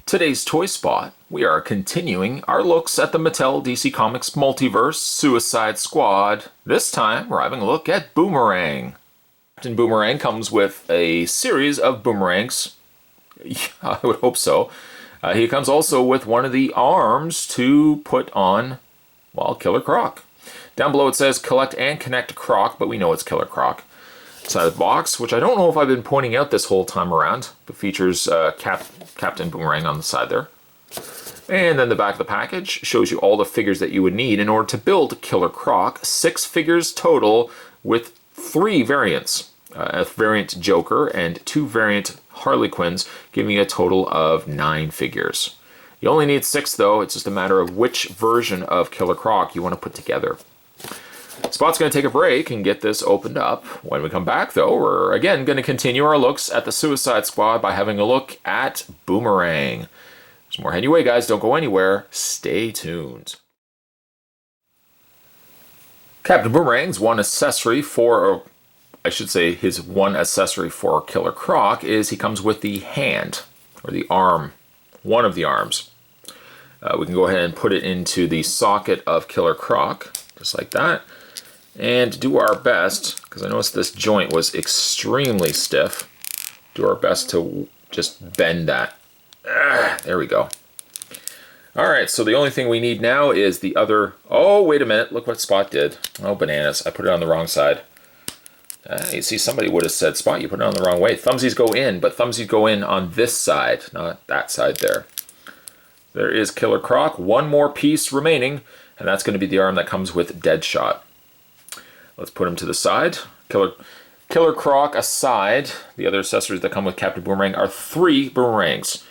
Today's Toy Spot, we are continuing our looks at the Mattel DC Comics Multiverse Suicide Squad. This time, we're having a look at Boomerang. Captain Boomerang comes with a series of boomerangs. I would hope so. He comes also with one of the arms to put on, well, Killer Croc. Down below it says collect and connect Croc, but we know it's Killer Croc. Side of the box, which I don't know if I've been pointing out this whole time around, but features Captain Boomerang on the side there. And then the back of the package shows you all the figures that you would need in order to build Killer Croc. 6 figures total with 3 variants. A variant Joker and 2 variant Harley Quinns, giving you a total of 9 figures. You only need 6 though, it's just a matter of which version of Killer Croc you want to put together. Spot's going to take a break and get this opened up. When we come back, though, we're again going to continue our looks at the Suicide Squad by having a look at Boomerang. There's more heading your way, guys. Don't go anywhere. Stay tuned. Captain Boomerang's one accessory for, or I should say his one accessory for Killer Croc is he comes with the hand, or the arm, one of the arms. We can go ahead and put it into the socket of Killer Croc, just like that. And do our best, because I noticed this joint was extremely stiff, do our best to just bend that. There we go. Alright, so the only thing we need now is the other... Oh, wait a minute, look what Spot did. Oh, bananas, I put it on the wrong side. You see, somebody would have said, Spot, you put it on the wrong way. Thumbsies go in, but thumbsies go in on this side, not that side there. There is Killer Croc, one more piece remaining, and that's going to be the arm that comes with Deadshot. Let's put him to the side. Killer Croc aside, the other accessories that come with Captain Boomerang are 3 boomerangs.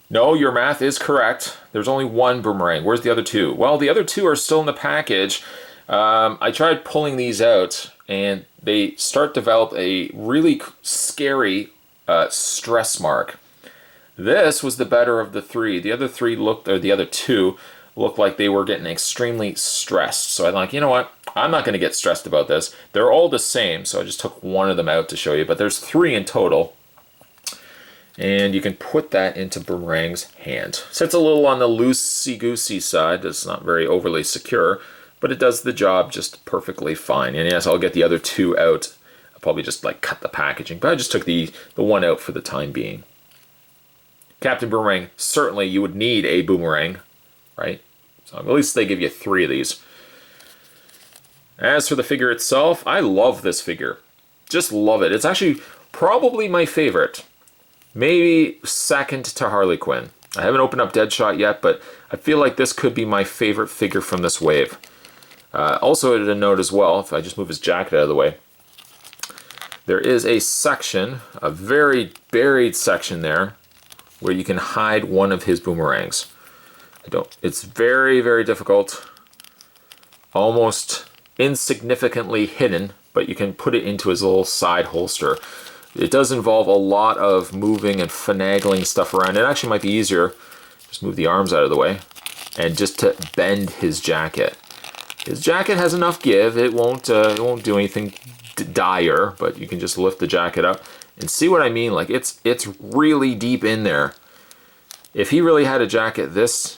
No, your math is correct. There's only 1 boomerang. Where's the other 2? Well, the other 2 are still in the package. I tried pulling these out, and they start to develop a really scary stress mark. This was the better of the 3. The other 3 looked, or the other 2 looked like they were getting extremely stressed. So I'm like, you know what? I'm not going to get stressed about this. They're all the same, so I just took one of them out to show you. But there's 3 in total. And you can put that into Boomerang's hand. Sits a little on the loosey-goosey side. It's not very overly secure, but it does the job just perfectly fine. And yes, I'll get the other 2 out. I'll probably just like cut the packaging, but I just took the one out for the time being. Captain Boomerang, certainly you would need a boomerang, right? So at least they give you 3 of these. As for the figure itself, I love this figure. Just love it. It's actually probably my favorite. Maybe second to Harley Quinn. I haven't opened up Deadshot yet, but I feel like this could be my favorite figure from this wave. Also, to note as well, if I just move his jacket out of the way, there is a section, a very buried section there, where you can hide one of his boomerangs. It's very, very difficult, almost insignificantly hidden, but you can put it into his little side holster. It does involve a lot of moving and finagling stuff around. It actually might be easier, just move the arms out of the way, and just to bend his jacket. His jacket has enough give, it won't do anything dire, but you can just lift the jacket up and see what I mean. Like it's really deep in there. If he really had a jacket this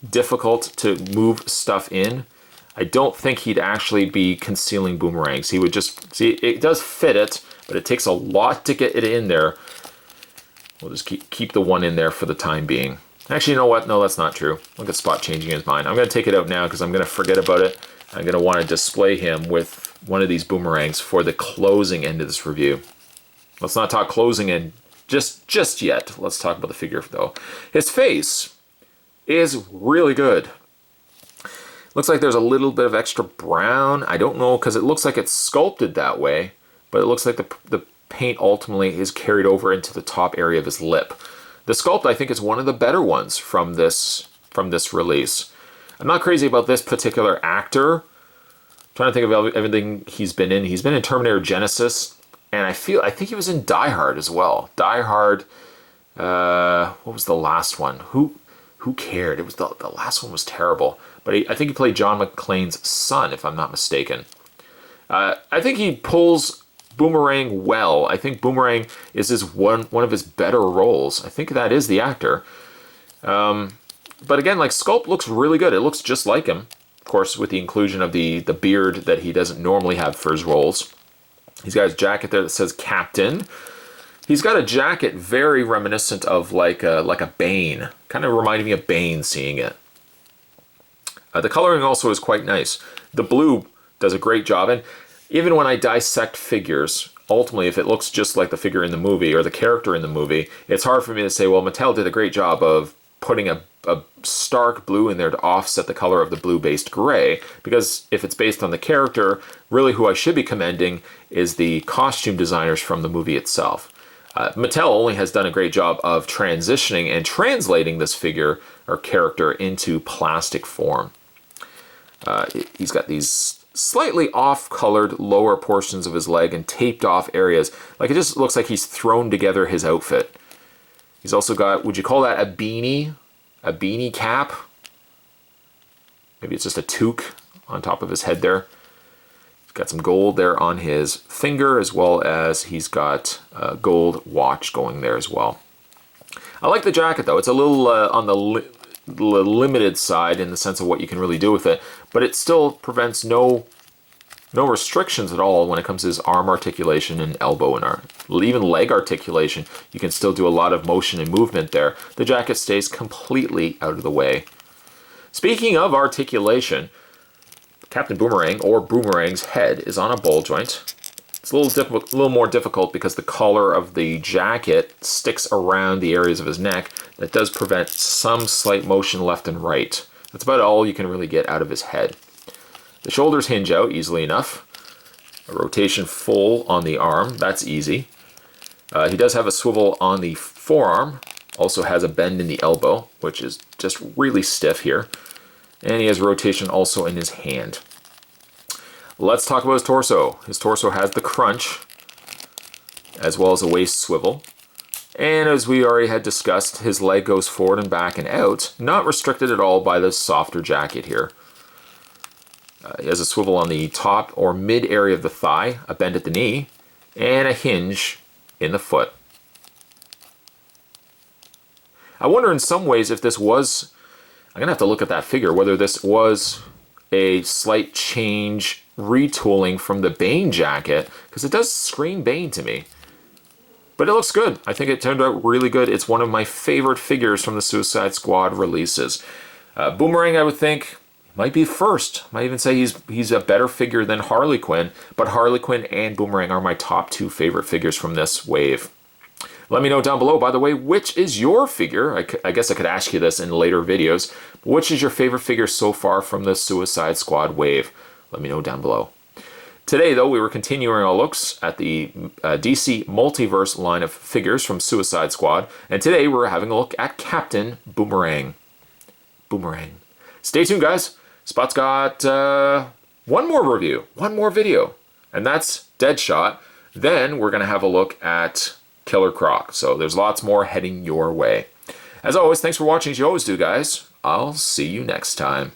difficult to move stuff in, I don't think he'd actually be concealing boomerangs. He would just, see, it does fit it, but it takes a lot to get it in there. We'll just keep the one in there for the time being. Actually, you know what? No, that's not true. Look at Spot changing his mind. I'm going to take it out now because I'm going to forget about it. I'm going to want to display him with one of these boomerangs for the closing end of this review. Let's not talk closing end just yet. Let's talk about the figure though. His face is really good. Looks like there's a little bit of extra brown. I don't know because it looks like it's sculpted that way, but it looks like the paint ultimately is carried over into the top area of his lip. The sculpt I think is one of the better ones from this release. I'm not crazy about this particular actor. I'm trying to think of everything he's been in. He's been in Terminator Genesis, and I think he was in Die Hard as well. Die Hard. What was the last one? Who cared? It was the last one was terrible. But I think he played John McClane's son, if I'm not mistaken. I think he pulls Boomerang well. I think Boomerang is one of his better roles. I think that is the actor. But again, like, sculpt looks really good. It looks just like him. Of course, with the inclusion of the beard that he doesn't normally have for his roles. He's got his jacket there that says Captain. He's got a jacket very reminiscent of like a Bane. Kind of reminded me of Bane seeing it. The coloring also is quite nice. The blue does a great job. And even when I dissect figures, ultimately, if it looks just like the figure in the movie or the character in the movie, it's hard for me to say, well, Mattel did a great job of putting a stark blue in there to offset the color of the blue-based gray, because if it's based on the character, really who I should be commending is the costume designers from the movie itself. Mattel only has done a great job of transitioning and translating this figure or character into plastic form. He's got these slightly off-colored lower portions of his leg and taped off areas. Like, it just looks like he's thrown together his outfit. He's also got, would you call that a beanie? A beanie cap? Maybe it's just a toque on top of his head there. He's got some gold there on his finger, as well as he's got a gold watch going there as well. I like the jacket, though. It's a little on the limited side in the sense of what you can really do with it, but it still prevents no restrictions at all when it comes to his arm articulation and elbow and even leg articulation. You can still do a lot of motion and movement there. The jacket stays completely out of the way. Speaking of articulation, Captain Boomerang, or Boomerang's head, is on a ball joint. It's a little more difficult because the collar of the jacket sticks around the areas of his neck. That does prevent some slight motion left and right. That's about all you can really get out of his head. The shoulders hinge out easily enough. A rotation full on the arm, that's easy. He does have a swivel on the forearm. Also has a bend in the elbow, which is just really stiff here. And he has rotation also in his hand. Let's talk about his torso. His torso has the crunch, as well as a waist swivel. And as we already had discussed, his leg goes forward and back and out, not restricted at all by this softer jacket here. He has a swivel on the top or mid area of the thigh, a bend at the knee, and a hinge in the foot. I wonder in some ways if this was, I'm going to have to look at that figure, whether this was a slight change, retooling from the Bane jacket, because it does scream Bane to me. But it looks good. I think it turned out really good. It's one of my favorite figures from the Suicide Squad releases. Boomerang, I would think, might be first. Might even say he's a better figure than Harley Quinn, but Harley Quinn and Boomerang are my top two favorite figures from this wave. Let me know down below, by the way, which is your figure? I guess I could ask you this in later videos. Which is your favorite figure so far from the Suicide Squad wave? Let me know down below. Today, though, we were continuing our looks at the DC Multiverse line of figures from Suicide Squad, and today we're having a look at Captain Boomerang. Boomerang. Stay tuned, guys. Spot's got one more review, one more video, and that's Deadshot. Then we're going to have a look at Killer Croc, so there's lots more heading your way. As always, thanks for watching as you always do, guys. I'll see you next time.